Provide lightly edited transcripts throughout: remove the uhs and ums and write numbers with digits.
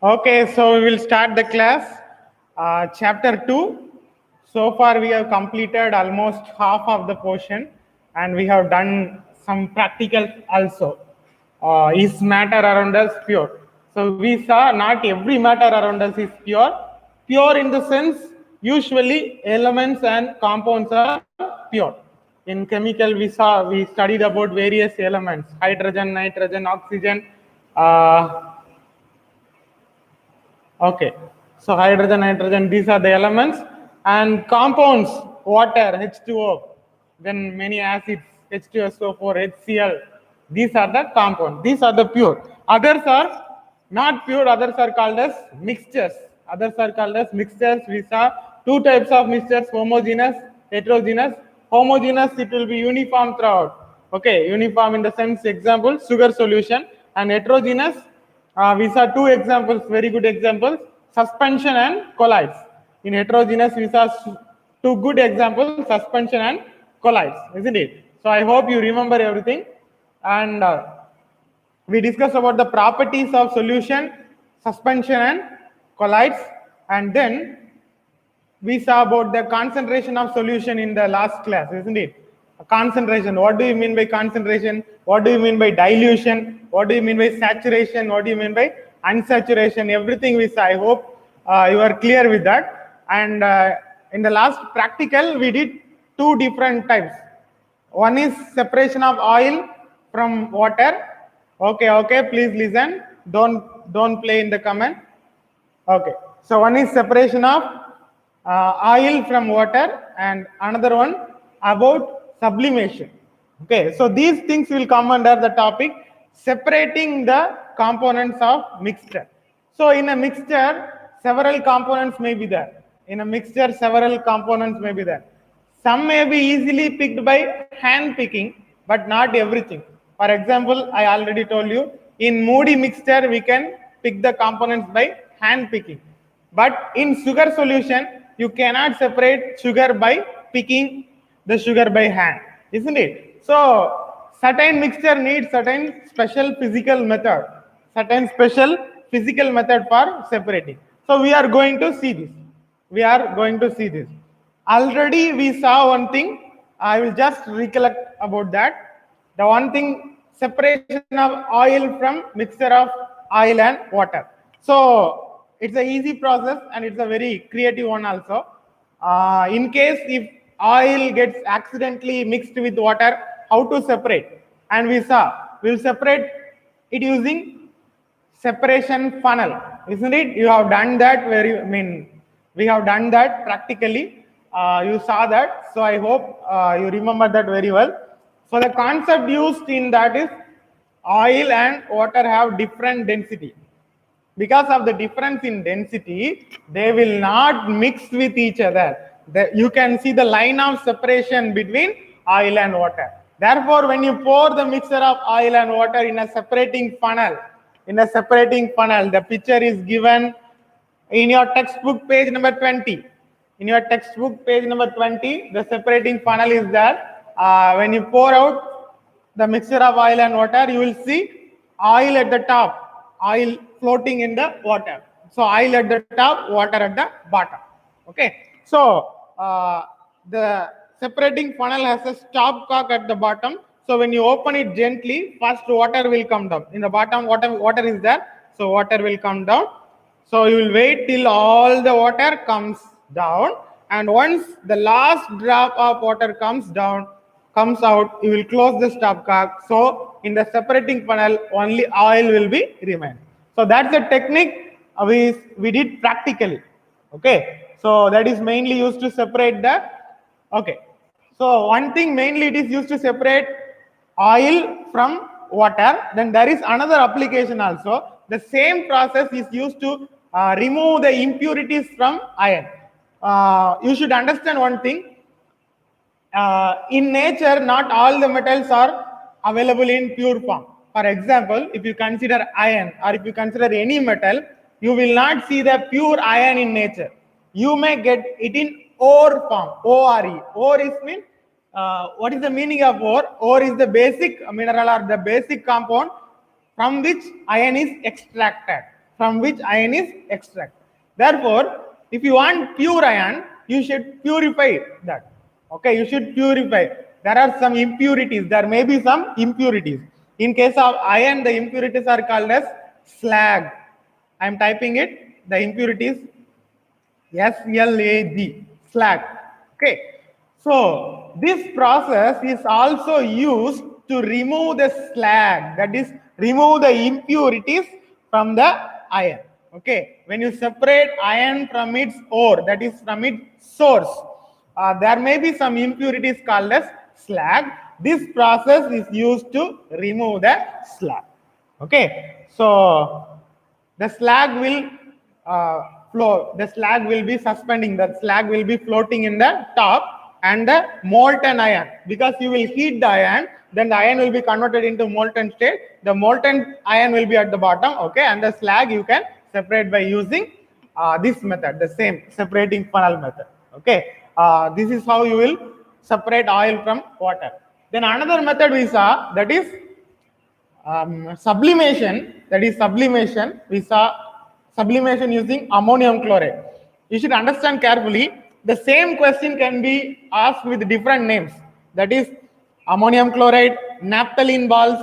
Okay, so we will start the class. Chapter 2. So far, we have completed almost half of the portion and we have done some practical also. Is matter around us pure? So, we saw not every matter around us is pure. Pure in the sense, usually elements and compounds are pure. In chemical, we studied about various elements: hydrogen, nitrogen, oxygen. Okay, so hydrogen, nitrogen, these are the elements, and compounds, water, H2O, then many acids, H2SO4, HCl, these are the compounds, these are the pure. Others are not pure, others are called as mixtures. Others are called as mixtures. We saw two types of mixtures: homogeneous, heterogeneous. Homogeneous, it will be uniform throughout. Okay, uniform in the sense, example, sugar solution, and heterogeneous, we saw two examples, very good examples: suspension and colloids. In heterogeneous, we saw two good examples: suspension and colloids, isn't it? So I hope you remember everything. And we discussed about the properties of solution, suspension and colloids. And then we saw about the concentration of solution in the last class, isn't it? Concentration. What do you mean by concentration? What do you mean by dilution? What do you mean by saturation? What do you mean by unsaturation? Everything we saw. I hope you are clear with that. And in the last practical, we did two different types. One is separation of oil from water. Okay, please listen. Don't play in the comment. Okay, so one is separation of oil from water, and another one about sublimation. Okay, so these things will come under the topic separating the components of mixture. So in a mixture, several components may be there. In a mixture, several components may be there. Some may be easily picked by hand picking, but not everything. For example, I already told you, in moody mixture, we can pick the components by hand picking. But in sugar solution, you cannot separate sugar by picking the sugar by hand, isn't it? So certain mixture needs certain special physical method, certain special physical method for separating. So we are going to see this. We are going to see this. Already we saw one thing. I will just recollect about that. The one thing, separation of oil from mixture of oil and water. So it's a easy process and it's a very creative one also. In case if oil gets accidentally mixed with water, how to separate? And we saw we'll separate it using separation funnel, isn't it? You have done that we have done that practically. You saw that, so I hope you remember that very well. So the concept used in that is oil and water have different density. Because of the difference in density, they will not mix with each other. You can see the line of separation between oil and water. Therefore, when you pour the mixture of oil and water in a separating funnel, the picture is given in your textbook page number 20. In your textbook page number 20, the separating funnel is there. When you pour out the mixture of oil and water, you will see oil at the top, oil floating in the water. So oil at the top, water at the bottom. Okay. So the separating funnel has a stopcock at the bottom. So when you open it gently, first water will come down. In the bottom, water is there. So water will come down. So you will wait till all the water comes down, and once the last drop of water comes out, you will close the stopcock. So in the separating funnel, only oil will be remain. So that's the technique we did practically. Okay, so that is mainly used to separate the. Okay, so one thing mainly it is used to separate oil from water. Then there is another application also. The same process is used to remove the impurities from iron. You should understand one thing. In nature, not all the metals are available in pure form. For example, if you consider iron or if you consider any metal, you will not see the pure iron in nature. You may get it in ore form, O-R-E. Ore is mean, what is the meaning of ore? Ore is the basic mineral or the basic compound from which iron is extracted. from which iron is extracted. Therefore, if you want pure iron, you should purify that. Okay, you should purify. There are some impurities. There may be some impurities. In case of iron, the impurities are called as slag. I am typing it. The impurities SLAG, slag. Okay. So this process is also used to remove the slag, that is, remove the impurities from the iron. Okay. When you separate iron from its ore, that is from its source, there may be some impurities called as slag. This process is used to remove the slag. Okay. So the slag will flow, the slag will be suspending, the slag will be floating in the top, and the molten iron, because you will heat the iron, then the iron will be converted into molten state. The molten iron will be at the bottom, okay, and the slag you can separate by using this method, the same separating funnel method. Okay, this is how you will separate oil from water. Then another method we saw, that is sublimation. That is sublimation. We saw sublimation using ammonium chloride. You should understand carefully. The same question can be asked with different names. That is ammonium chloride, naphthalene balls,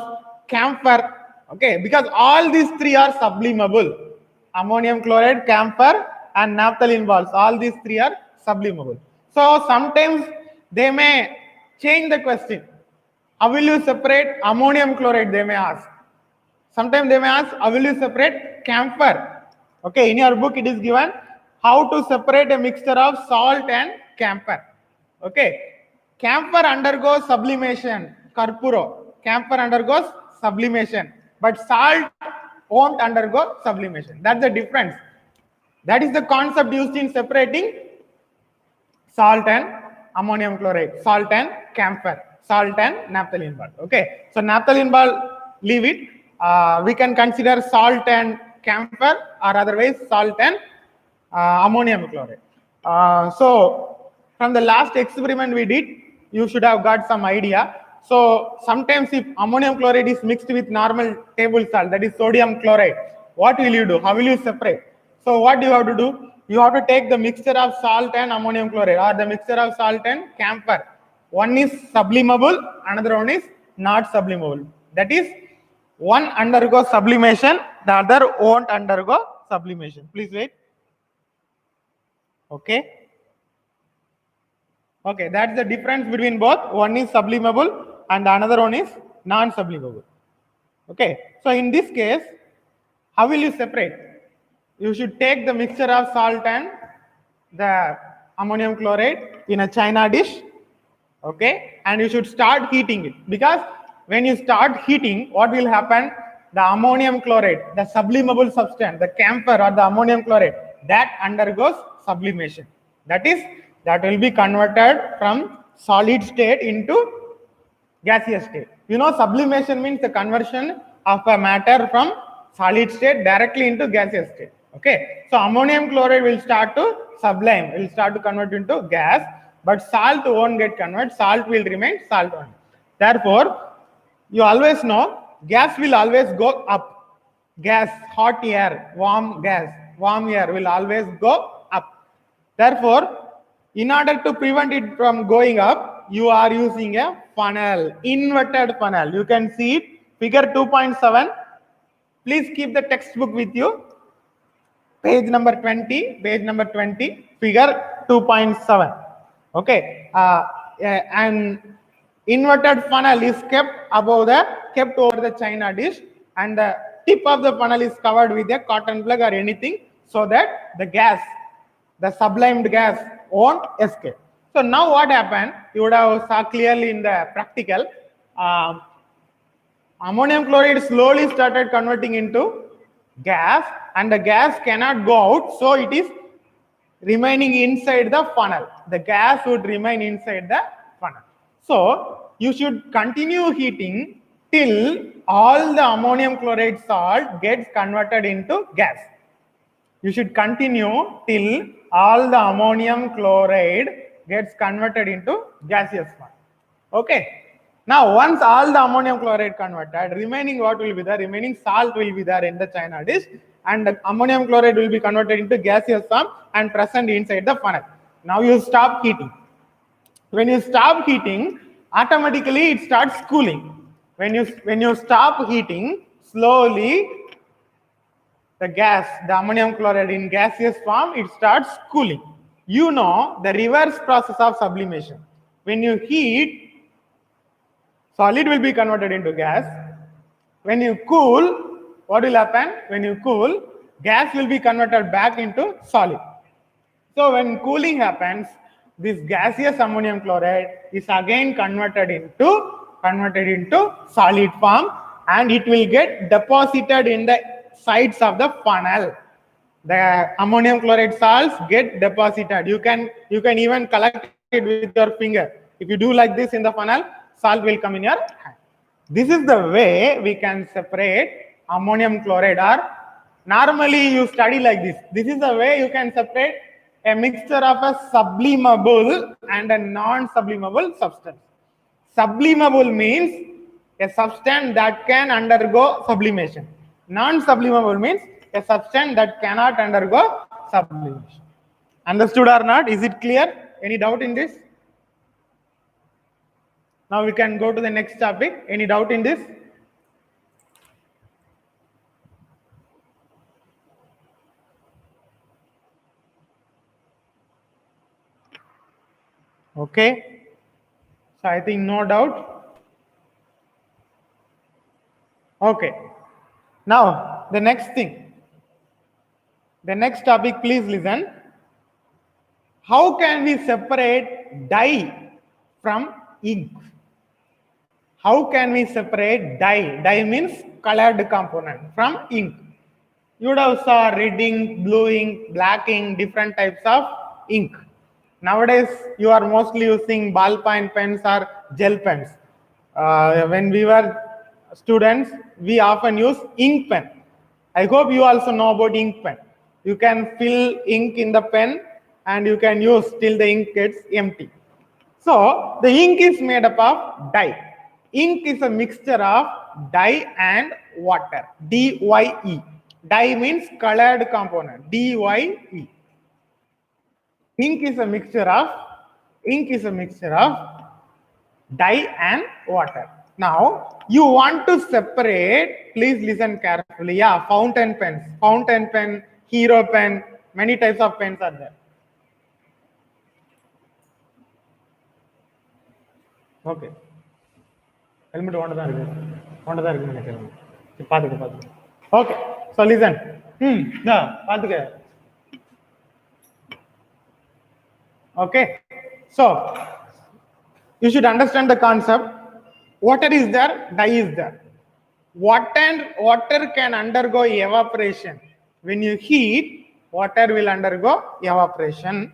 camphor. Okay, because all these three are sublimable. Ammonium chloride, camphor, and naphthalene balls. All these three are sublimable. So sometimes they may change the question. How will you separate ammonium chloride? They may ask. Sometimes they may ask, how will you separate camphor? Okay, in your book it is given how to separate a mixture of salt and camphor. Okay, camphor undergoes sublimation, Karpuro. Camphor undergoes sublimation, but salt won't undergo sublimation. That's the difference. That is the concept used in separating salt and ammonium chloride, salt and camphor, salt and naphthalene ball. Okay, so naphthalene ball, leave it. We can consider salt and camphor, or otherwise salt and ammonium chloride. So from the last experiment we did, you should have got some idea. So sometimes if ammonium chloride is mixed with normal table salt, that is sodium chloride, what will you do? How will you separate? So what you have to do? You have to take the mixture of salt and ammonium chloride, or the mixture of salt and camphor. One is sublimable, another one is not sublimable. That is, one undergoes sublimation, the other won't undergo sublimation. Please wait. Okay. Okay, that's the difference between both. One is sublimable and the another one is non-sublimable. Okay, so in this case, how will you separate? You should take the mixture of salt and the ammonium chloride in a china dish. Okay, and you should start heating it, because when you start heating, what will happen? The ammonium chloride, the sublimable substance, the camphor or the ammonium chloride, that undergoes sublimation. That is, that will be converted from solid state into gaseous state. You know, sublimation means the conversion of a matter from solid state directly into gaseous state. Okay, so ammonium chloride will start to sublime, will start to convert into gas, but salt won't get converted. Salt will remain salt only. Therefore, you always know gas will always go up. Gas, hot air, warm gas, warm air will always go up. Therefore, in order to prevent it from going up, you are using a funnel, inverted funnel. You can see it, figure 2.7. Please keep the textbook with you. Page number 20, figure 2.7. Okay, and inverted funnel is kept over the china dish, and the tip of the funnel is covered with a cotton plug or anything, so that the gas, the sublimed gas, won't escape. So now what happened? You would have saw clearly in the practical. Ammonium chloride slowly started converting into gas, and the gas cannot go out, so it is remaining inside the funnel. The gas would remain inside the funnel. So you should continue heating till all the ammonium chloride salt gets converted into gas. You should continue till all the ammonium chloride gets converted into gaseous form. Okay. Now, once all the ammonium chloride converted, remaining what will be there? Remaining salt will be there in the china dish, and the ammonium chloride will be converted into gaseous form and present inside the funnel. Now you stop heating. When you stop heating, automatically it starts cooling. When you stop heating, slowly the gas, the ammonium chloride in gaseous form, it starts cooling. You know the reverse process of sublimation. When you heat, solid will be converted into gas. When you cool, what will happen? When you cool, gas will be converted back into solid. So when cooling happens, this gaseous ammonium chloride is again converted into solid form, and it will get deposited in the sides of the funnel. The ammonium chloride salts get deposited. You can even collect it with your finger. If you do like this in the funnel, salt will come in your hand. This is the way we can separate ammonium chloride, or normally you study like this. This is the way you can separate a mixture of a sublimable and a non-sublimable substance. Sublimable means a substance that can undergo sublimation. Non-sublimable means a substance that cannot undergo sublimation. Understood or not? Is it clear? Any doubt in this? Now we can go to the next topic. Any doubt in this? Okay. So I think no doubt. Okay. Now the next thing. The next topic, please listen. How can we separate dye from ink? How can we separate dye? Dye means colored component from ink. You would have saw red ink, blue ink, black ink, different types of ink. Nowadays, you are mostly using ballpoint pens or gel pens. When we were students, we often use ink pen. I hope you also know about ink pen. You can fill ink in the pen and you can use till the ink gets empty. So the ink is made up of dye. Ink is a mixture of dye and water. DYE. Dye means colored component. DYE. Ink is a mixture of dye and water. Now you want to separate. Please listen carefully. Yeah, fountain pens, fountain pen, hero pen. Many types of pens are there. Okay. Helmet ondha irukku nenikkren paathuka. Okay, so listen. Paathuka. Okay, so you should understand the concept. Water is there, dye is there. Water can undergo evaporation. When you heat, water will undergo evaporation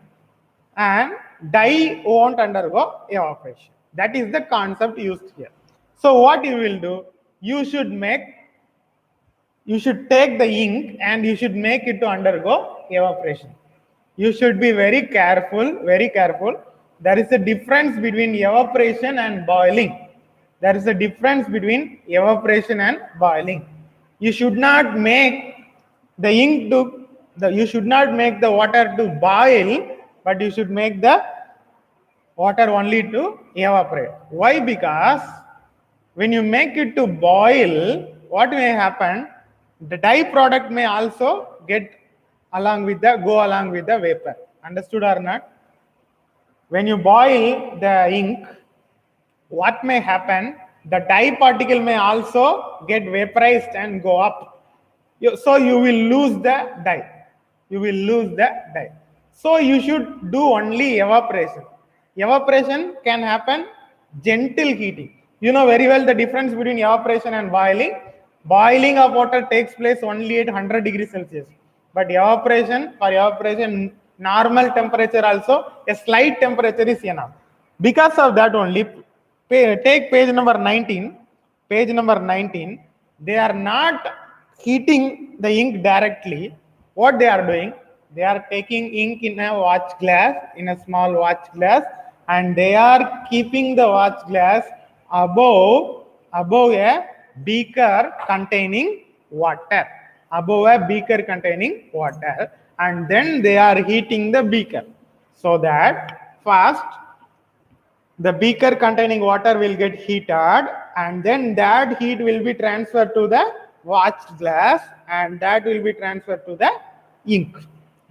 and dye won't undergo evaporation. That is the concept used here. So what you will do, you should take the ink and you should make it to undergo evaporation. You should be very careful. There is a difference between evaporation and boiling. You should not make the water to boil, but you should make the water only to evaporate. Why? Because when you make it to boil, what may happen? The dye product may also go along with the vapor. Understood or not? When you boil the ink, what may happen? The dye particle may also get vaporized and go up. So you will lose the dye. So you should do only evaporation. Evaporation can happen gentle heating. You know very well the difference between evaporation and boiling. Boiling of water takes place only at 100 degrees Celsius. But for evaporation, normal temperature also, a slight temperature is enough. Because of that only, take page number 19. Page number 19, they are not heating the ink directly. What they are doing, they are taking ink in a watch glass, in a small watch glass, and they are keeping the watch glass above a beaker containing water. above a beaker containing water, and then they are heating the beaker, so that first the beaker containing water will get heated, and then that heat will be transferred to the watch glass, and that will be transferred to the ink.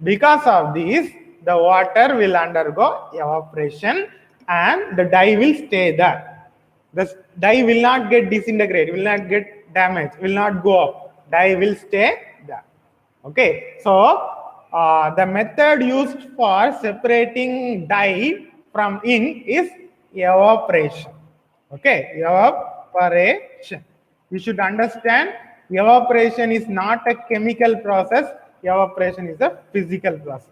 Because of this, the water will undergo evaporation and the dye will stay there. The dye will not get disintegrated, will not get damaged, will not go up. Dye will stay there. Okay, so the method used for separating dye from ink is evaporation. Okay, evaporation. You should understand evaporation is not a chemical process, evaporation is a physical process.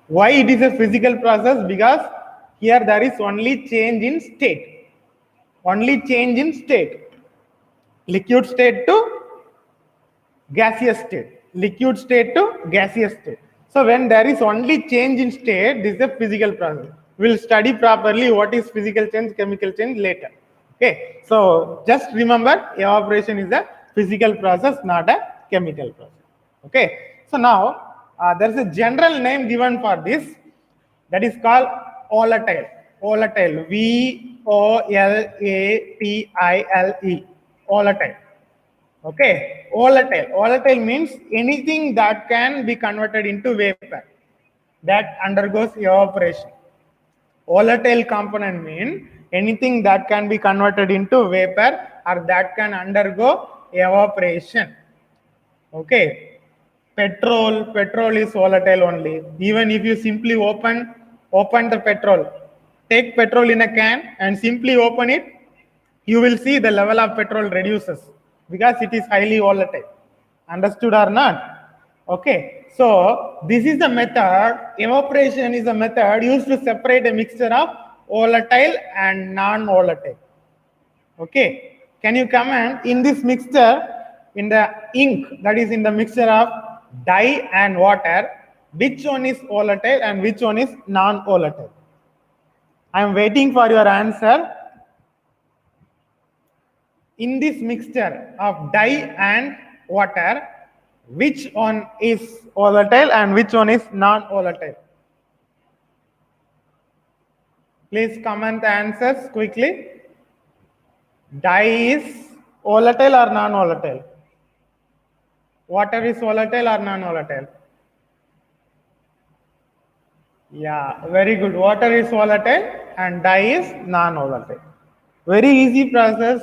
Why it is a physical process? Because here there is only change in state. Only change in state. Liquid state to gaseous state. Liquid state to gaseous state. So when there is only change in state, this is a physical process. We'll study properly what is physical change, chemical change later. Okay. So just remember, evaporation is a physical process, not a chemical process. Okay. So now there is a general name given for this, that is called volatile. Volatile. VOLATILE. Volatile. Okay, volatile. Volatile means anything that can be converted into vapor, that undergoes evaporation. Volatile component mean anything that can be converted into vapor or that can undergo evaporation. Okay, petrol is volatile only. Even if you simply open the petrol, take petrol in a can and simply open it, you will see the level of petrol reduces because it is highly volatile. Understood or not? Okay. So this is the method. Evaporation is a method used to separate a mixture of volatile and non-volatile. Okay. Can you comment in this mixture, in the ink, that is in the mixture of dye and water, which one is volatile and which one is non-volatile? I am waiting for your answer. In this mixture of dye and water, which one is volatile and which one is non-volatile? Please comment the answers quickly. Dye is volatile or non-volatile? Water is volatile or non-volatile? Yeah, very good. Water is volatile and dye is non-volatile. Very easy process.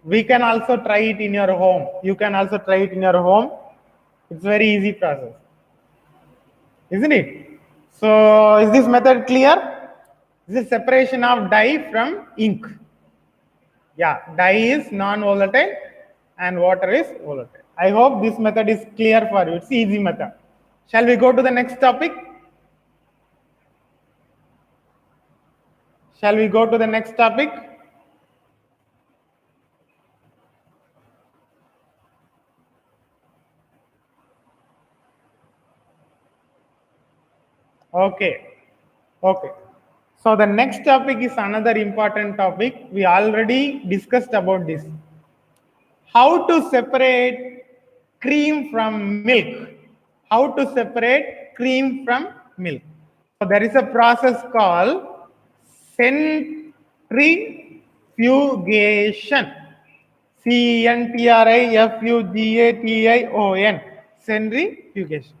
We can also try it in your home. You can also try it in your home. It's very easy process, isn't it? So is this method clear? This is separation of dye from ink. Yeah, dye is non-volatile and water is volatile. I hope this method is clear for you. It's easy method. Shall we go to the next topic? Shall we go to the next topic? Okay. Okay. So the next topic is another important topic. We already discussed about this. How to separate cream from milk. How to separate cream from milk. So there is a process called centrifugation. CENTRIFUGATION. Centrifugation.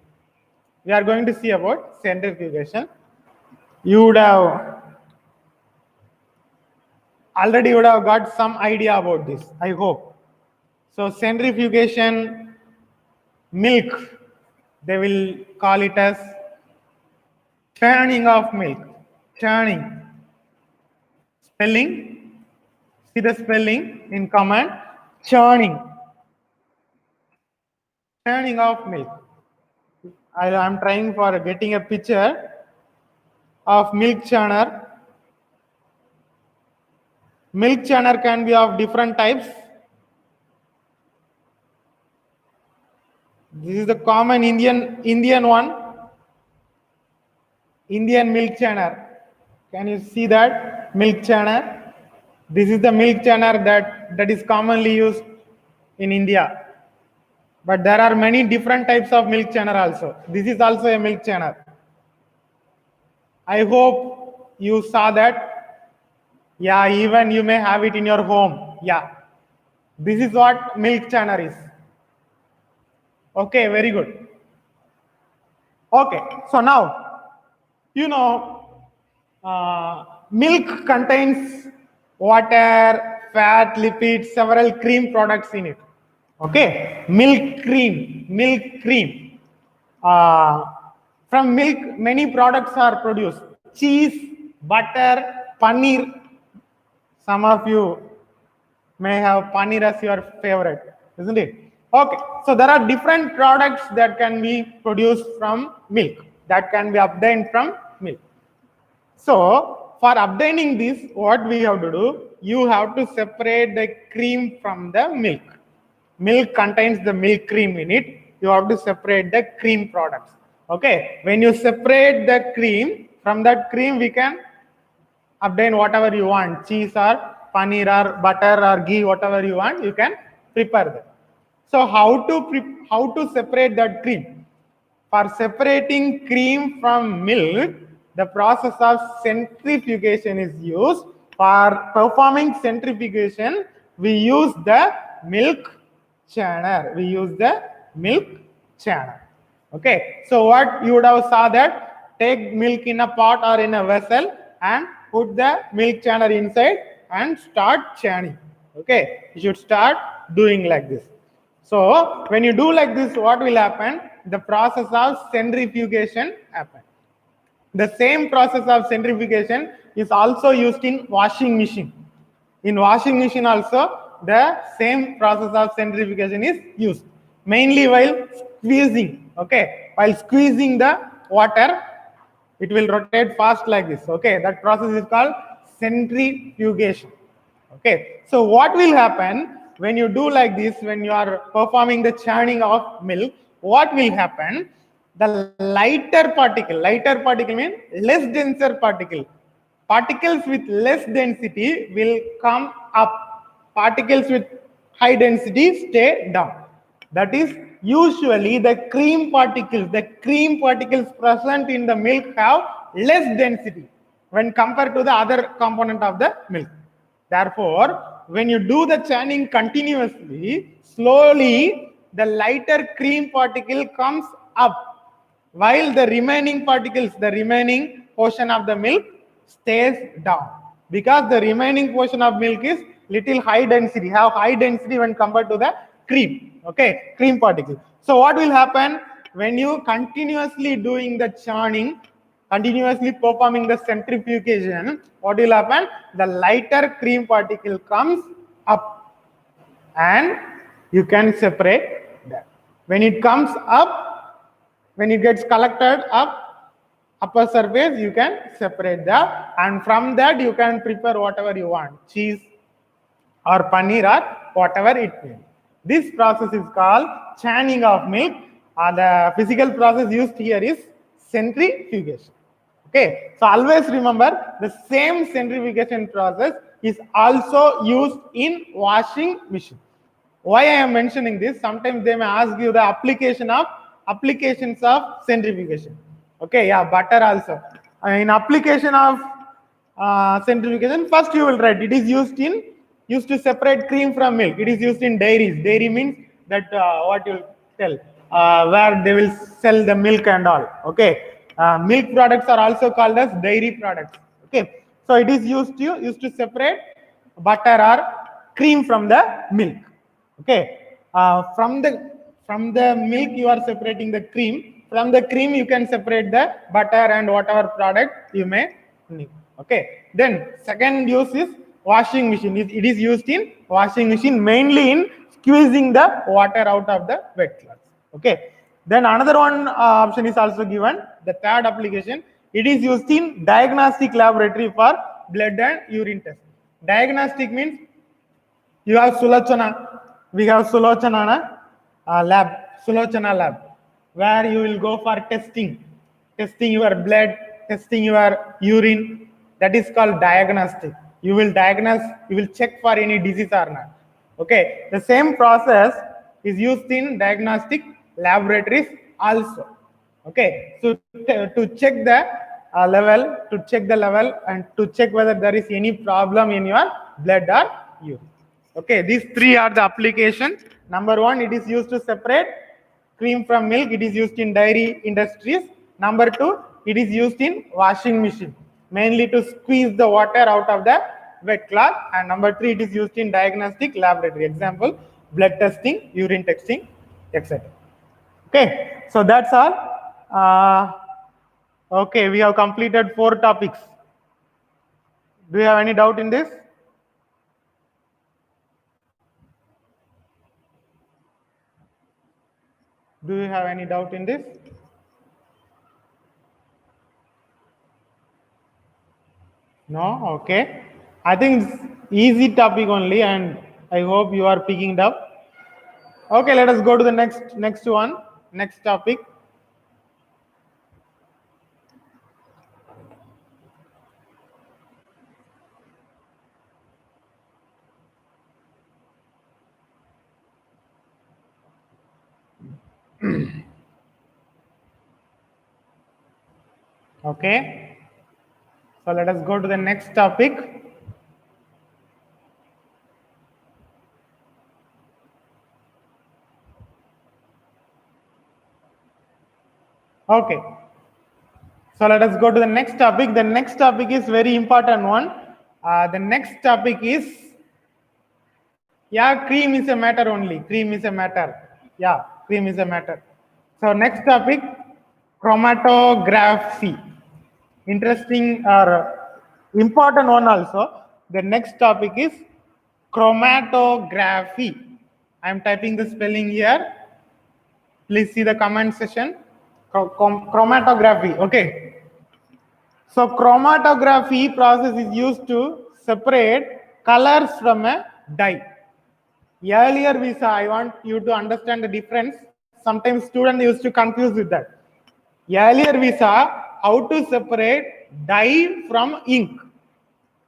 We are going to see about centrifugation. You would have already got some idea about this, I hope. So centrifugation, milk, they will call it as churning of milk. Churning. Spelling, see the spelling in comment. Churning. Churning of milk. I am trying for getting a picture of milk churner. Milk churner can be of different types. This is the common Indian one. Indian milk churner. Can you see that? Milk churner. This is the milk churner that is commonly used in India. But there are many different types of milk churner also. This is also a milk churner. I hope you saw that. Yeah, even you may have it in your home. Yeah. This is what milk churner is. Okay, very good. Okay, so now, you know, milk contains water, fat, lipids, several cream products in it. Okay, milk cream. Uh, from milk, many products are produced. Cheese, butter, paneer. Some of you may have paneer as your favorite, isn't it? Okay, so there are different products that can be produced from milk, that can be obtained from milk. So for obtaining this, what we have to do, you have to separate the cream from the milk. Milk contains the milk cream in it. You have to separate the cream products. Okay, when you separate the cream, from that cream we can obtain whatever you want, cheese or paneer or butter or ghee, whatever you want, you can prepare that. So how to separate that cream? For separating cream from milk, the process of centrifugation is used. For performing centrifugation, we use the milk churner. Okay, so what you would have saw that, take milk in a pot or in a vessel and put the milk churner inside and start churning. Okay, you should start doing like this. So when you do like this, what will happen? The process of centrifugation happen. The same process of centrifugation is also used in washing machine. In washing machine also, the same process of centrifugation is used, mainly while squeezing. Okay, while squeezing the water, it will rotate fast like this. Okay, that process is called centrifugation. Okay, so what will happen when you do like this, when you are performing the churning of milk, what will happen? The lighter particle means less denser particles with less density will come up, particles with high density stay down. That is usually the cream particles present in the milk have less density when compared to the other component of the milk. Therefore, when you do the churning continuously, slowly the lighter cream particle comes up, while the remaining particles, the remaining portion of the milk stays down, because the remaining portion of milk is little high density, have high density when compared to the cream. Okay, cream particle. So what will happen when you continuously doing the churning, continuously performing the centrifugation, what will happen? The lighter cream particle comes up and you can separate that. When it comes up, when it gets collected up, upper surface, you can separate that, and from that you can prepare whatever you want, cheese or paneer or whatever it may be. This process is called churning of milk. The physical process used here is centrifugation. Okay, so always remember the same centrifugation process is also used in washing machine. Why I am mentioning this? Sometimes they may ask you the applications of centrifugation. Okay, yeah, butter also. In application of centrifugation, first you will write it is used to separate cream from milk. It is used in dairies. Dairy means that what you tell where they will sell the milk and all. Okay, milk products are also called as dairy products. Okay, so it is used to separate butter or cream from the milk. Okay, from the milk you are separating the cream. From the cream you can separate the butter and whatever product you may need. Okay, then second use is washing machine. It is used in washing machine, mainly in squeezing the water out of the wet cloths. Okay, then another one option is also given. The third application, it is used in diagnostic laboratory for blood and urine test. Diagnostic means you have Sulochana. We have Sulochana lab, where you will go for testing your blood, testing your urine. That is called diagnostic. You will check for any disease or not. Okay, the same process is used in diagnostic laboratories also. Okay, so to check the level, and to check whether there is any problem in your blood or urine. Okay, these three are the application. Number one, it is used to separate cream from milk. It is used in dairy industries. Number two, it is used in washing machine, mainly to squeeze the water out of the wet cloth. And number three, it is used in diagnostic laboratory. Example, blood testing, urine testing, etc. Okay, so that's all. Okay, we have completed 4 topics. Do you have any doubt in this? Do you have any doubt in this? No? Okay. I think it's easy topic only, and I hope you are picking it up. Okay, let us go to the next one, next topic. Okay. So let us go to the next topic. Okay. So let us go to the next topic. The next topic is very important one. The next topic is, yeah, cream is a matter only. Cream is a matter. Yeah, cream is a matter. So next topic, chromatography. Interesting or important one also. The next topic is chromatography. I am typing the spelling here. Please see the comment section. Chromatography. Okay. So chromatography process is used to separate colors from a dye. Earlier we saw, I want you to understand the difference. Sometimes students used to confuse with that. Earlier we saw how to separate dye from ink.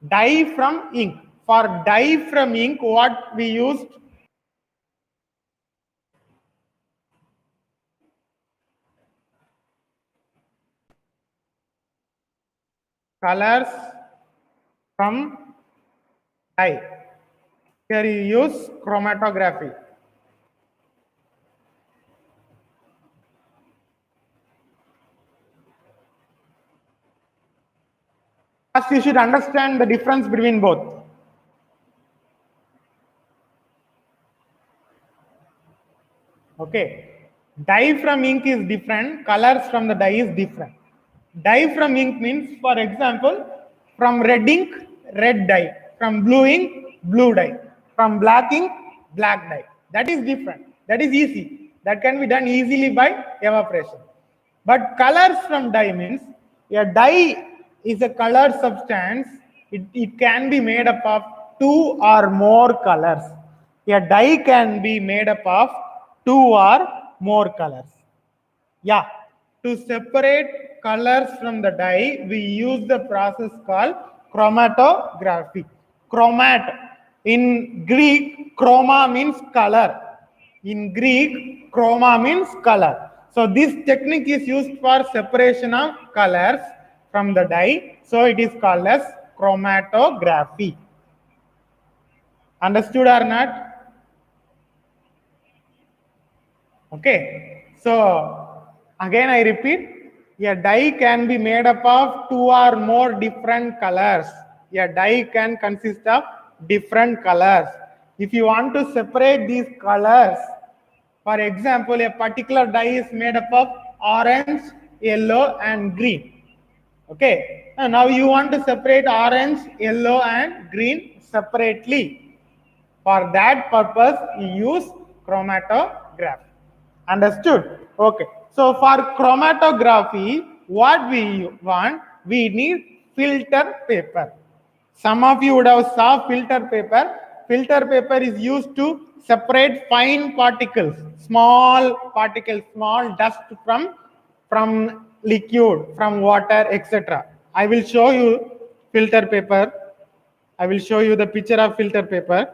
Dye from ink. For dye from ink, what we used? Colors from dye. Here you use chromatography. First, you should understand the difference between both. Okay. Dye from ink is different, colors from the dye is different. Dye from ink means, for example, from red ink, red dye. From blue ink, blue dye. From black ink, black dye. That is different. That is easy. That can be done easily by evaporation. But colors from dye means, a dye is a color substance. It can be made up of 2 or more colors. A dye can be made up of 2 or more colors. Yeah, to separate colors from the dye, we use the process called chromatography. Chromat. In Greek, chroma means color. In Greek, chroma means color. So this technique is used for separation of colors from the dye. So it is called as chromatography. Understood or not? Okay. So again I repeat, a dye can be made up of 2 or more different colors. A dye can consist of different colors. If you want to separate these colors, for example, a particular dye is made up of orange, yellow and green. Okay. And now you want to separate orange, yellow and green separately. For that purpose, you use chromatography. Understood? Okay. So for chromatography, what we want, we need filter paper. Some of you would have saw filter paper. Filter paper is used to separate fine particles, small dust from liquid, from water, etc. I will show you filter paper. I will show you the picture of filter paper.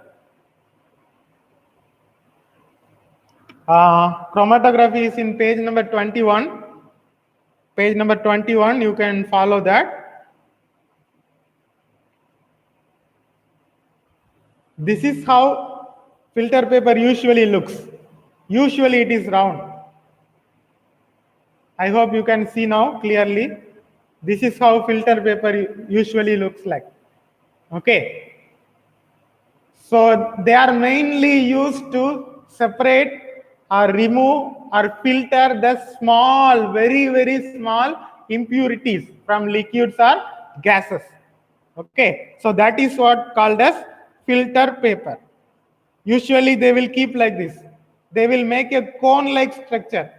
Chromatography is in page number 21. Page number 21, you can follow that. This is how filter paper usually looks. Usually it is round. I hope you can see now clearly. This is how filter paper usually looks like. Okay. So they are mainly used to separate or remove or filter the small, very, very small impurities from liquids or gases. Okay. So that is what called as filter paper. Usually they will keep like this. They will make a cone-like structure.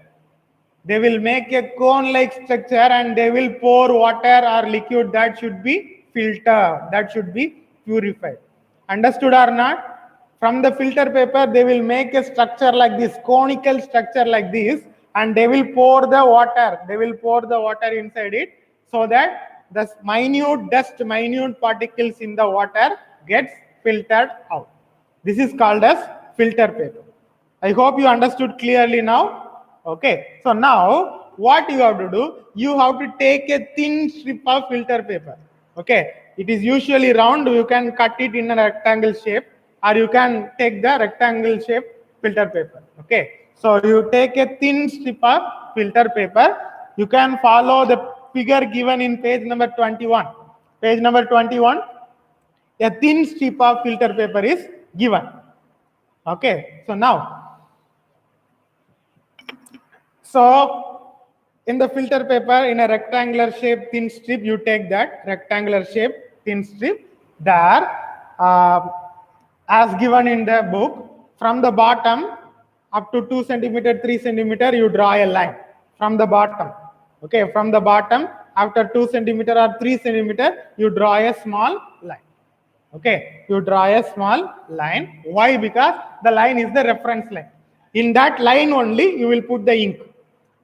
They will make a cone-like structure and they will pour water or liquid that should be filtered, that should be purified. Understood or not? From the filter paper, they will make a structure like this, conical structure like this, and they will pour the water. They will pour the water inside it so that the minute dust, minute particles in the water gets filtered out. This is called as filter paper. I hope you understood clearly now. Okay, so now what you have to do, you have to take a thin strip of filter paper. Okay, it is usually round, you can cut it in a rectangle shape or you can take the rectangle shape filter paper. Okay, so you take a thin strip of filter paper. You can follow the figure given in page number 21. Page number 21, a thin strip of filter paper is given. Okay, so now, so in the filter paper, in a rectangular shape thin strip, you take that rectangular shape thin strip. There, as given in the book, from the bottom up to 2 centimeter, 3 centimeter, you draw a line from the bottom. Okay, from the bottom, after 2 centimeter or 3 centimeter, you draw a small line. Okay, you draw a small line. Why? Because the line is the reference line. In that line only, you will put the ink.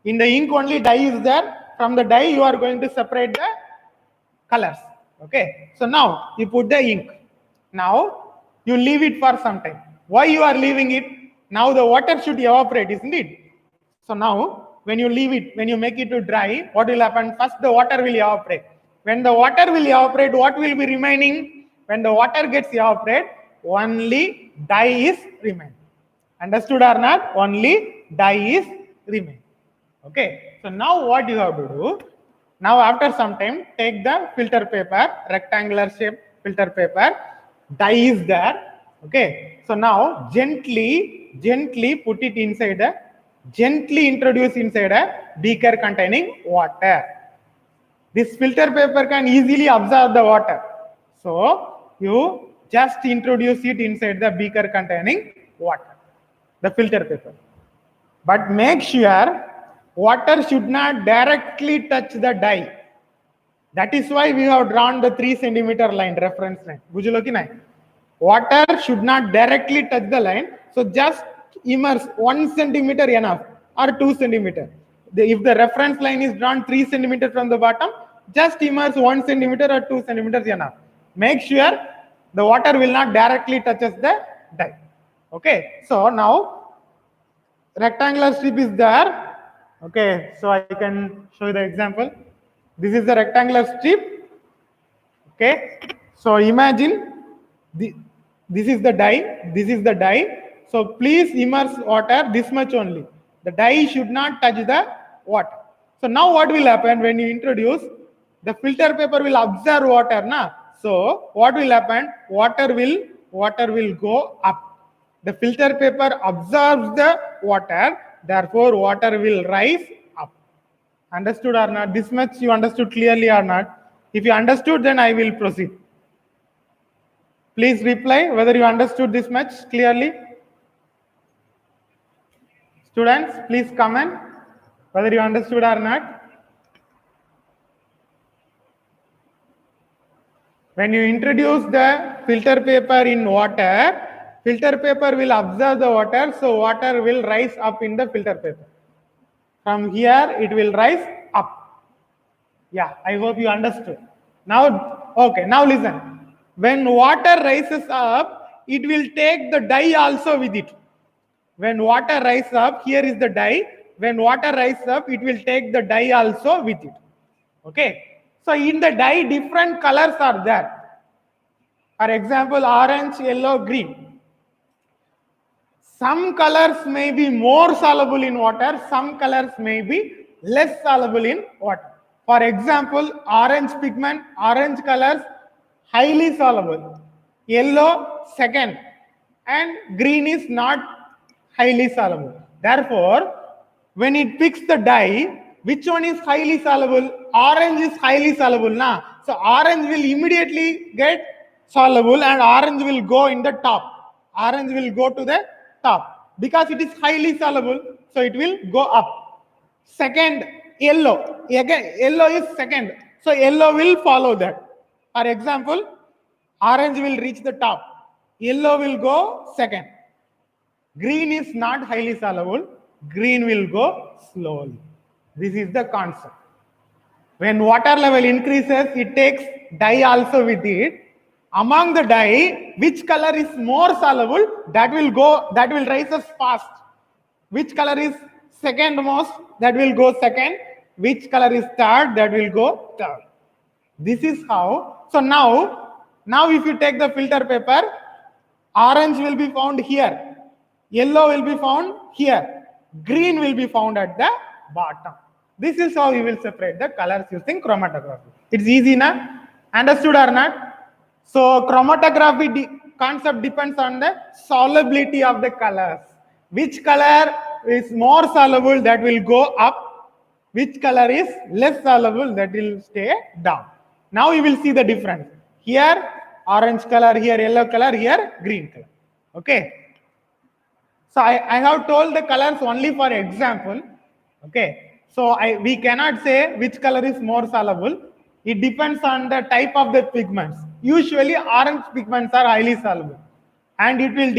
In the ink only dye is there. From the dye, you are going to separate the colors. Okay, so now you put the ink. Now you leave it for some time. Why you are leaving it? Now the water should evaporate, isn't it? So now when you leave it, when you make it to dry, what will happen? First the water will evaporate. When the water will evaporate, what will be remaining? When the water gets evaporate, only dye is remain. Understood or not? Only dye is remain. Okay. So now what you have to do? Now after some time, take the filter paper, rectangular shape filter paper, dye is there. Okay. So now gently put it inside a, gently introduce inside a beaker containing water. This filter paper can easily absorb the water. So you just introduce it inside the beaker containing water, the filter paper. But make sure water should not directly touch the dye. That is why we have drawn the 3 centimeter line, reference line. Water should not directly touch the line. So just immerse 1 centimeter enough or 2 centimeter. If the reference line is drawn 3 centimeter from the bottom, just immerse 1 centimeter or 2 centimeters enough. Make sure the water will not directly touches the dye. Okay, so now rectangular strip is there. Okay, so I can show you the example. This is the rectangular strip. Okay, so imagine this is the dye. This is the dye. So please immerse water this much only. The dye should not touch the water. So now what will happen when you introduce? The filter paper will absorb water, na? So what will happen? Water will go up. The filter paper absorbs the water, therefore water will rise up. Understood or not? This much you understood clearly or not? If you understood, then I will proceed. Please reply whether you understood this much clearly. Students, please comment whether you understood or not. When you introduce the filter paper in water, filter paper will absorb the water, so water will rise up in the filter paper. From here, it will rise up. Yeah, I hope you understood. Now, okay, now listen. When water rises up, it will take the dye also with it. When water rises up, here is the dye. When water rises up, it will take the dye also with it. Okay. So in the dye, different colors are there. For example, orange, yellow, green. Some colors may be more soluble in water, some colors may be less soluble in water. For example, orange pigment, orange colors, highly soluble. Yellow, second. And green is not highly soluble. Therefore, when it picks the dye, which one is highly soluble? Orange is highly soluble. Nah? So orange will immediately get soluble and orange will go in the top. Orange will go to the top because it is highly soluble, so it will go up. Second, yellow. Again, yellow is second, so yellow will follow that. For example, orange will reach the top, yellow will go second. Green is not highly soluble, green will go slowly. This is the concept. When water level increases, it takes dye also with it. Among the dye, which color is more soluble, that will rise as fast. Which color is second most, that will go second. Which color is third, that will go third. This is how. So now if you take the filter paper, orange will be found here, yellow will be found here, green will be found at the bottom. This is how you will separate the colors using chromatography. It's easy, na? Understood or not? So chromatography concept depends on the solubility of the colors. Which color is more soluble, that will go up. Which color is less soluble, that will stay down. Now you will see the difference. Here orange color, here yellow color, here green color. Okay. So I have told the colors only for example. Okay. So we cannot say which color is more soluble. It depends on the type of the pigments. Usually orange pigments are highly soluble, and it will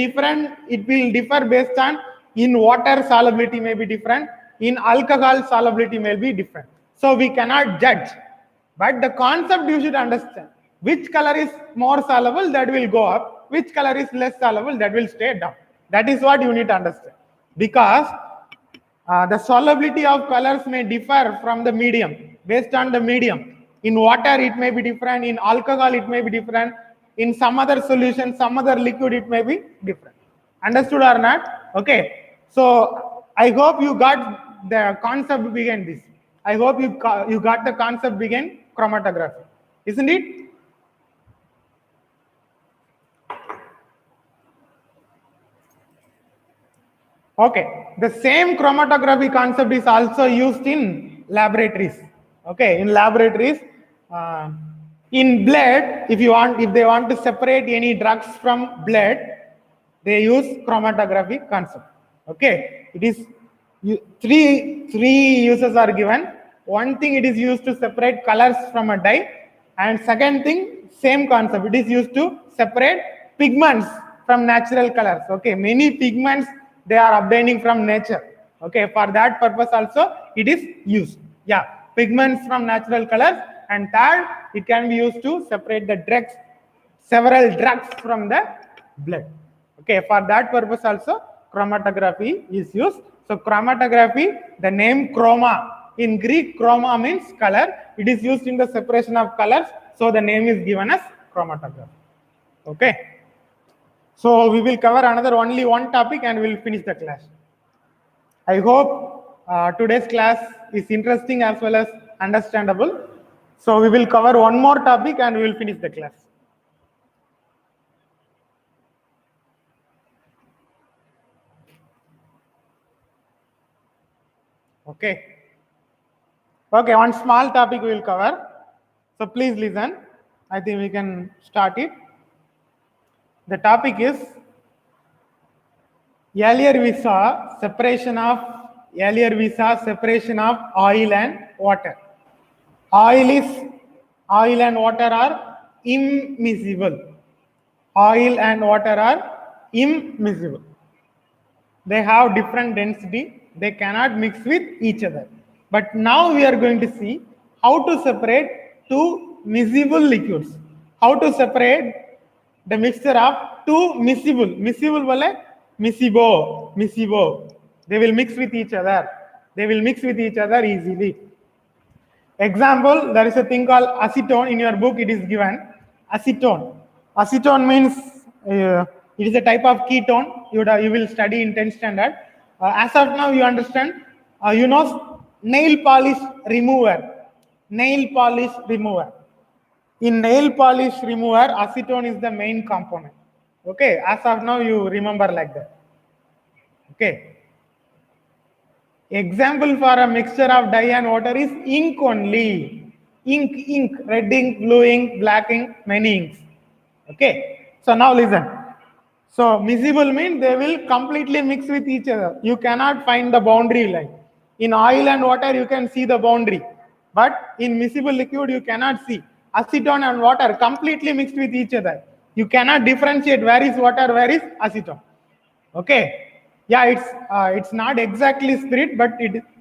differ based on in water solubility may be different, in alcohol solubility may be different. So we cannot judge, but the concept you should understand. Which color is more soluble, that will go up. Which color is less soluble, that will stay down. That is what you need to understand, because the solubility of colors may differ from the medium, based on the medium. In water, it may be different. In alcohol, it may be different. In some other solution, some other liquid, it may be different. Understood or not? Okay. So I hope you got the concept behind this. I hope you got the concept behind chromatography, isn't it? Okay. The same chromatography concept is also used in laboratories. Okay. In laboratories, in blood, if they want to separate any drugs from blood, they use chromatography concept. Okay. It is three uses are given. One thing, it is used to separate colors from a dye, and second thing, same concept, it is used to separate pigments from natural colors. Okay. Many pigments they are obtaining from nature. Okay. For that purpose also it is used. Yeah. Pigments from natural colors. And third, it can be used to separate the drugs, several drugs from the blood. Okay, for that purpose also chromatography is used. So chromatography, the name chroma, in Greek chroma means color. It is used in the separation of colors. So the name is given as chromatography. Okay. So we will cover only one topic and we will finish the class. I hope today's class is interesting as well as understandable. So we will cover one more topic and we will finish the class. Okay. Okay, one small topic we will cover. So please listen. I think we can start it. The topic is, earlier we saw separation of oil and water. Oil and water are immiscible. Oil and water are immiscible. They have different density. They cannot mix with each other. But now we are going to see how to separate two miscible liquids. How to separate the mixture of two miscible. Miscible wale miscible. They will mix with each other. They will mix with each other easily. Example, there is a thing called acetone. In your book, it is given acetone. Acetone means it is a type of ketone. You will study in 10th standard. As of now, you understand. You know nail polish remover. Nail polish remover. In nail polish remover, acetone is the main component. Okay, as of now, you remember like that. Okay. Example for a mixture of dye and water is ink only. Ink, red ink, blue ink, black ink, many inks. Okay. So now listen. So miscible means they will completely mix with each other. You cannot find the boundary line. In oil and water, you can see the boundary. But in miscible liquid, you cannot see. Acetone and water completely mixed with each other. You cannot differentiate where is water, where is acetone. Okay. Yeah, it's not exactly spirit, but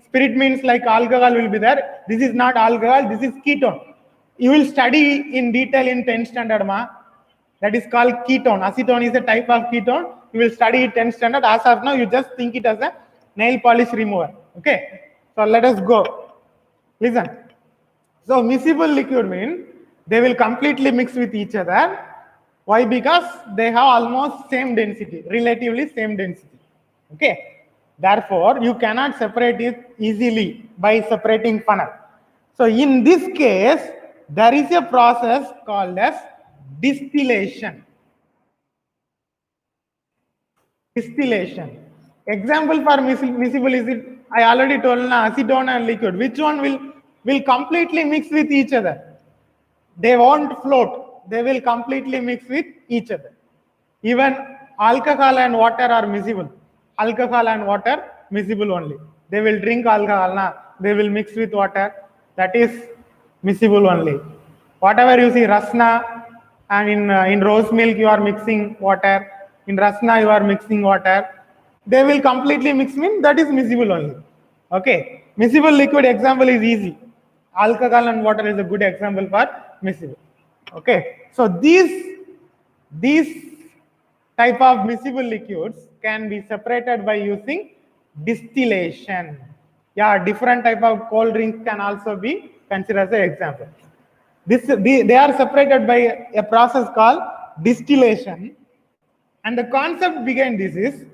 spirit means like alcohol will be there. This is not alcohol, this is ketone. You will study in detail in 10th standard, ma. That is called ketone. Acetone is a type of ketone. You will study it 10th standard. As of now, you just think it as a nail polish remover. Okay. So let us go. Listen. So miscible liquid means they will completely mix with each other. Why? Because they have almost same density, relatively same density. Okay. Therefore, you cannot separate it easily by separating funnel. So in this case, there is a process called as distillation. Distillation. Example for miscible is it? I already told acetone and liquid. Which one will completely mix with each other? They won't float. They will completely mix with each other. Even alcohol and water are miscible. Alcohol and water miscible only. They will drink alcohol, they will mix with water. That is miscible only. Whatever you see, rasna, and in rose milk you are mixing water. In rasna you are mixing water. They will completely mix, mean that is miscible only. Okay. Miscible liquid example is easy. Alcohol and water is a good example for miscible. Okay. So these type of miscible liquids can be separated by using distillation. Yeah, different type of cold drinks can also be considered as an example. They are separated by a process called distillation. And the concept behind this is,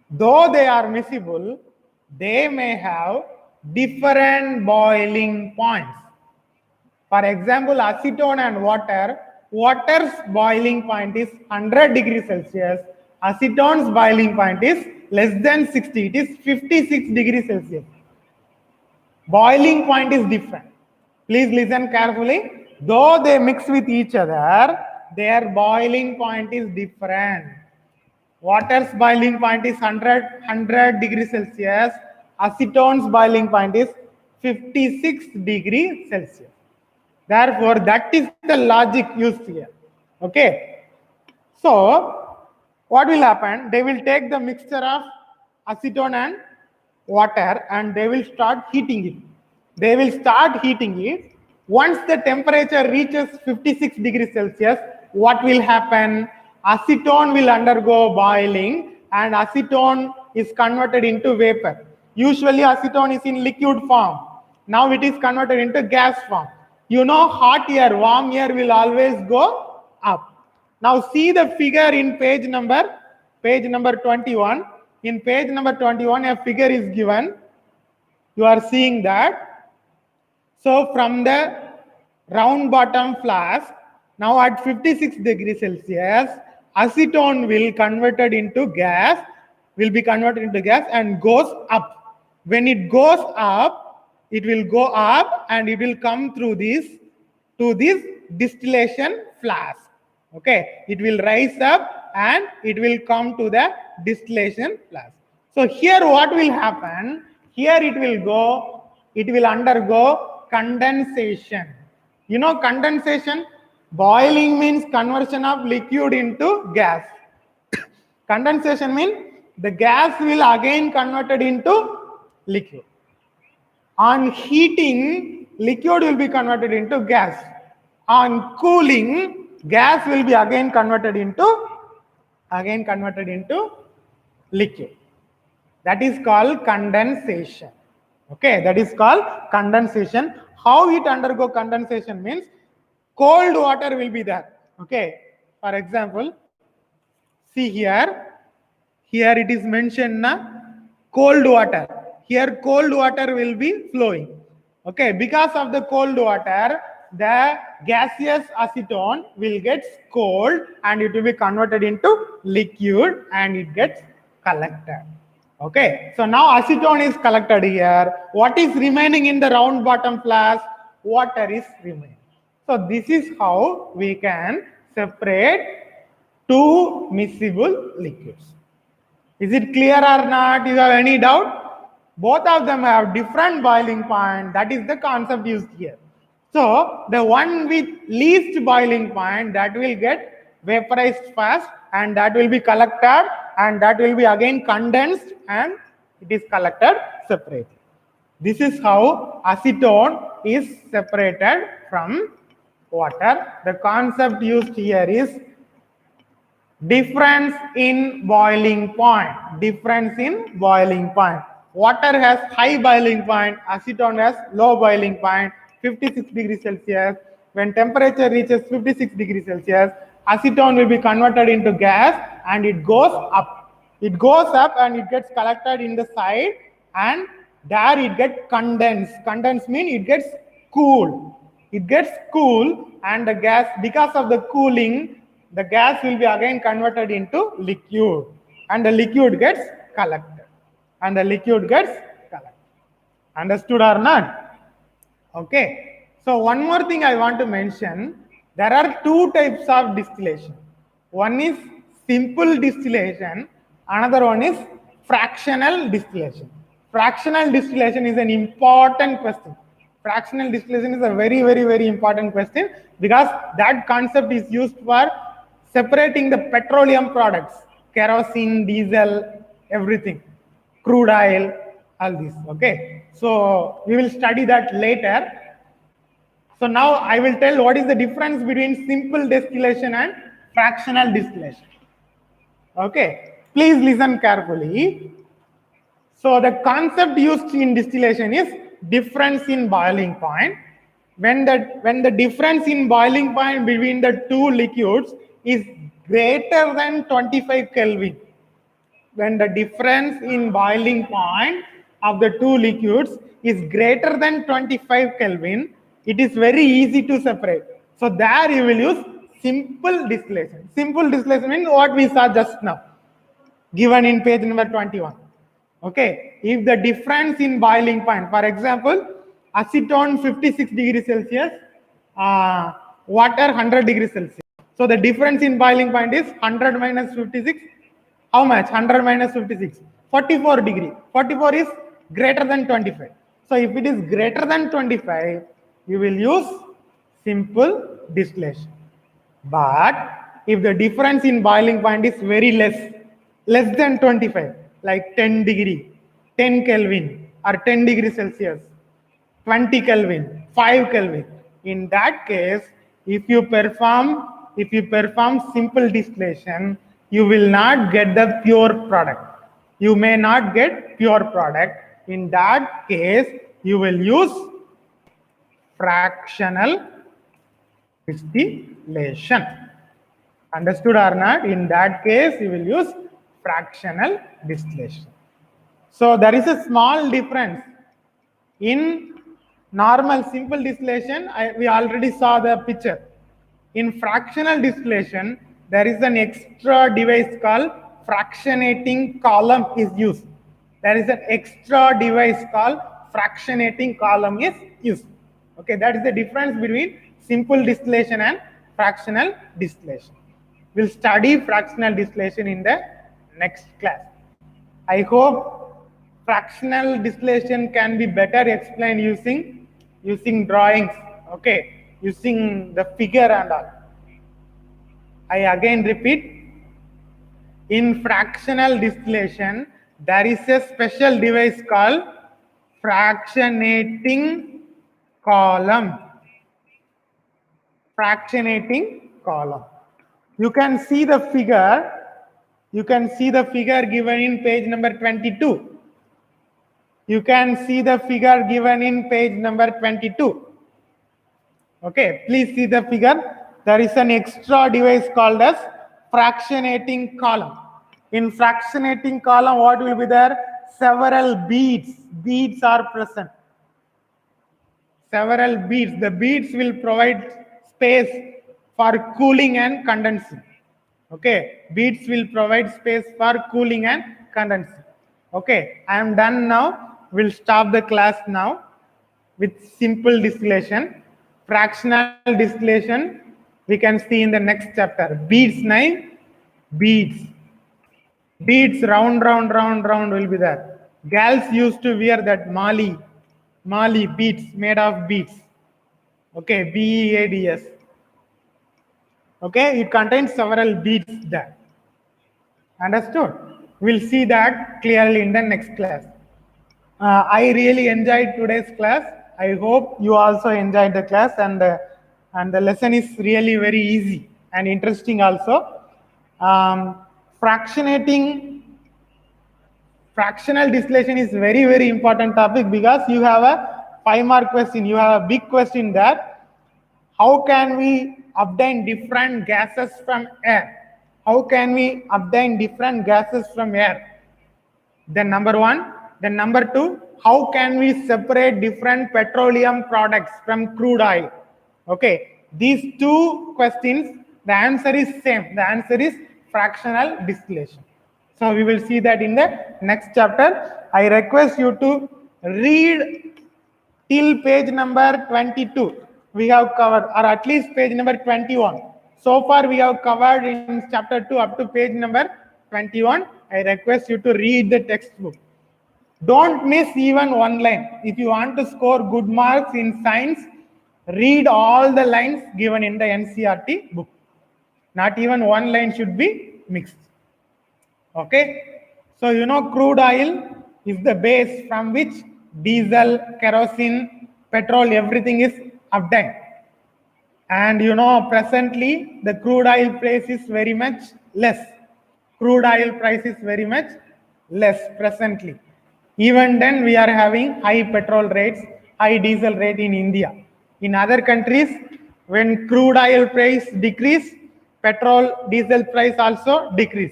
though they are miscible, they may have different boiling points. For example, acetone and water's boiling point is 100 degrees Celsius. Acetone's boiling point is less than 60. It is 56 degrees Celsius. Boiling point is different. Please listen carefully. Though they mix with each other, their boiling point is different. Water's boiling point is 100 degrees Celsius. Acetone's boiling point is 56 degrees Celsius. Therefore, that is the logic used here. Okay. So, what will happen? They will take the mixture of acetone and water and they will start heating it. They will start heating it. Once the temperature reaches 56 degrees Celsius, what will happen? Acetone will undergo boiling and acetone is converted into vapor. Usually acetone is in liquid form. Now it is converted into gas form. You know, hot air, warm air will always go up. Now see the figure in page number 21. In page number 21, a figure is given. You are seeing that. So from the round bottom flask, now at 56 degrees Celsius, acetone will be converted into gas and goes up. When it goes up, it will go up and it will come through this distillation flask. Okay, it will rise up and it will come to the distillation flask. So here what will happen? Here it will undergo condensation. You know condensation? Boiling means conversion of liquid into gas. Condensation means the gas will again converted into liquid. On heating, liquid will be converted into gas. On cooling, gas will be again converted into again converted into liquid. That is called condensation. Okay, that is called condensation. How it undergo condensation means cold water will be there. Okay, for example, see here, here it is mentioned na cold water. Here cold water will be flowing. Okay, because of the cold water, the gaseous acetone will get cold and it will be converted into liquid and it gets collected. Okay, so now acetone is collected here. What is remaining in the round bottom flask? Water is remaining. So this is how we can separate two miscible liquids. Is it clear or not? You have any doubt? Both of them have different boiling point. That is the concept used here. So the one with least boiling point, that will get vaporized fast and that will be collected and that will be again condensed and it is collected separately. This is how acetone is separated from water. The concept used here is difference in boiling point. Difference in boiling point. Water has high boiling point, acetone has low boiling point, 56 degrees Celsius. When temperature reaches 56 degrees Celsius, acetone will be converted into gas and it goes up. It goes up and it gets collected in the side and there it gets condensed. Condensed means it gets cool. It gets cool and the gas, because of the cooling, the gas will be again converted into liquid and the liquid gets collected and the liquid gets collected. Understood or not? Okay. So one more thing I want to mention, there are two types of distillation. One is simple distillation, another one is fractional distillation. Fractional distillation is an important question. Fractional distillation is a very, very, very important question because that concept is used for separating the petroleum products, kerosene, diesel, everything, crude oil, all this. Okay, so we will study that later. So now I will tell what is the difference between simple distillation and fractional distillation. Okay, please listen carefully. So the concept used in distillation is difference in boiling point. When the difference in boiling point between the two liquids is greater than 25 Kelvin, when the difference in boiling point of the two liquids is greater than 25 Kelvin, it is very easy to separate. So there you will use simple distillation. Simple distillation means what we saw just now, given in page number 21. Okay, if the difference in boiling point, for example, acetone 56 degrees Celsius, water 100 degrees Celsius. So the difference in boiling point is 100 minus 56. How much? 100 minus 56. 44 degree. 44 is greater than 25. So if it is greater than 25, you will use simple distillation. But if the difference in boiling point is very less than 25, like 10 degree, 10 Kelvin or 10 degrees Celsius, 20 Kelvin, 5 Kelvin. In that case, if you perform simple distillation, you will not get the pure product. You may not get pure product. In that case, you will use fractional distillation. Understood or not? In that case, you will use fractional distillation. So there is a small difference in normal simple distillation. We already saw the picture. In fractional distillation, there is an extra device called fractionating column is used. There is an extra device called fractionating column is used. Okay, that is the difference between simple distillation and fractional distillation. We'll study fractional distillation in the next class. I hope fractional distillation can be better explained using drawings, okay, using the figure and all. I again repeat, in fractional distillation, there is a special device called fractionating column. Fractionating column. You can see the figure. You can see the figure given in page number 22. You can see the figure given in page number 22. Okay, please see the figure. There is an extra device called as fractionating column. In fractionating column, what will be there? Several beads. Beads are present. Several beads. The beads will provide space for cooling and condensing. Okay, beads will provide space for cooling and condensing. Okay, I am done now. We'll stop the class now with simple distillation. Fractional distillation we can see in the next chapter. Beads 9, beads. Beads round will be there. Gals used to wear that mali beads made of beads. Okay, beads. Okay, it contains several beads there. Understood? We'll see that clearly in the next class. I really enjoyed today's class. I hope you also enjoyed the class, and the lesson is really very easy and interesting also. Fractionating, fractional distillation is very important topic, because you have a 5-mark question. You have a big question there. How can we obtain different gases from air? How can we obtain different gases from air? Then number one. Then number two, how can we separate different petroleum products from crude oil? Okay, these two questions, the answer is same. The answer is fractional distillation. So we will see that in the next chapter. I request you to read till page number 22. We have covered, or at least page number 21. So far we have covered in chapter 2 up to page number 21. I request you to read the textbook. Don't miss even one line. If you want to score good marks in science, read all the lines given in the NCERT book. Not even one line should be mixed. Okay. So you know crude oil is the base from which diesel, kerosene, petrol, everything is obtained. And you know presently the crude oil price is very much less. Crude oil price is very much less presently. Even then we are having high petrol rates, high diesel rate in India. In other countries, when crude oil price decrease, petrol diesel price also decrease.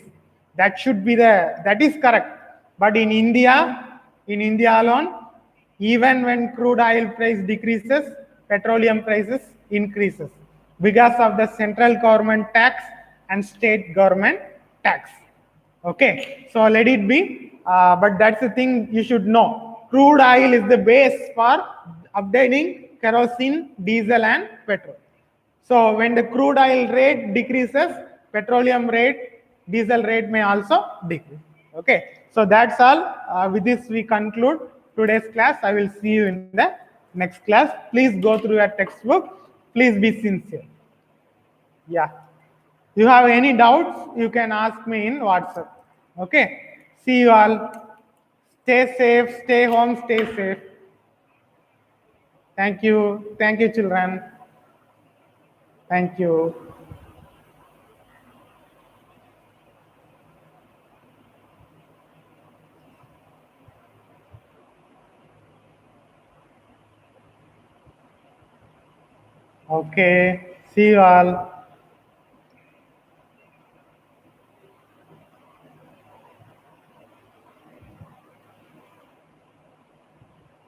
That should be that is correct. But in India alone, even when crude oil price decreases, petroleum prices increases because of the central government tax and state government tax. Okay, so let it be. But that's the thing you should know. Crude oil is the base for obtaining kerosene, diesel, and petrol. So when the crude oil rate decreases, petroleum rate, diesel rate may also decrease. Okay, so that's all. With this, we conclude today's class. I will see you in the next class. Please go through your textbook. Please be sincere. Yeah. You have any doubts, you can ask me in WhatsApp. Okay. See you all. Stay safe, stay home, stay safe. Thank you. Thank you, children. Thank you. Okay. See you all.